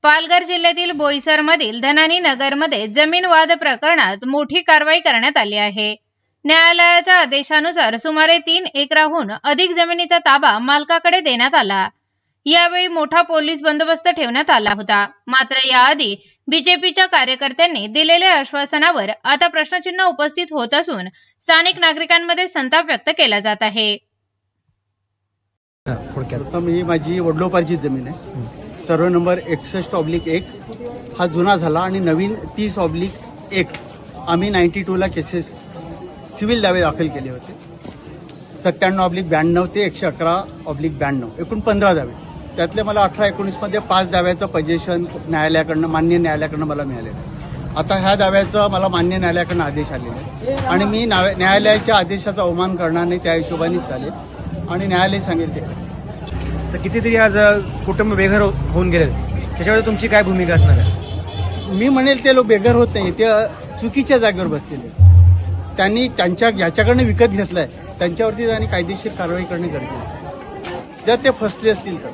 पालघर जिल्ह्यातील बोईसरमधील धनानी नगरमध्ये जमीन वाद प्रकरणात मोठी कारवाई करण्यात आली आहे. न्यायालयाच्या आदेशानुसार सुमारे 3 एकराहून अधिक जमिनीचा ताबा मालकाकडे देण्यात आला. यावेळी मोठा पोलीस बंदोबस्त ठेवण्यात आला होता. मात्र याआधी बीजेपीच्या कार्यकर्त्यांनी दिलेल्या आश्वासनावर आता प्रश्नचिन्ह उपस्थित होत असून स्थानिक नागरिकांमध्ये संताप व्यक्त केला जात आहे. प्रथम ही माझी वडलोपारची जमीन आहे. सर्व नंबर 61/1 हा जुना झाला आणि नवीन 30/1 आम्ही 92ला केसेस सिव्हिल दावे दाखल केले होते. 97/92 ते 111/92 एकूण 15 दावे. त्यातले मला 18-19 मध्ये 5 दाव्याचं पजेशन न्यायालयाकडनं मान्य न्यायालयाकडनं मला मिळालेलं. आता ह्या दाव्याचा मला मान्य न्यायालयाकडनं आदेश आलेला आहे आणि मी न्यायालयाच्या आदेशाचा अवमान करणार नाही, त्या हिशोबानेच चालेल आणि न्यायालय सांगेल ते. तर कितीतरी आज कुटुंब बेघर होऊन गेले, त्याच्यावर तुमची काय भूमिका असणार आहे? मी म्हणेल ते लोक बेघर होत नाही, ते चुकीच्या जागेवर बसलेले. त्यांनी याच्याकडनं विकत घेतलंय, त्यांच्यावरती त्यांनी कायदेशीर कारवाई करणे गरजेचे. जर ते फसले असतील तर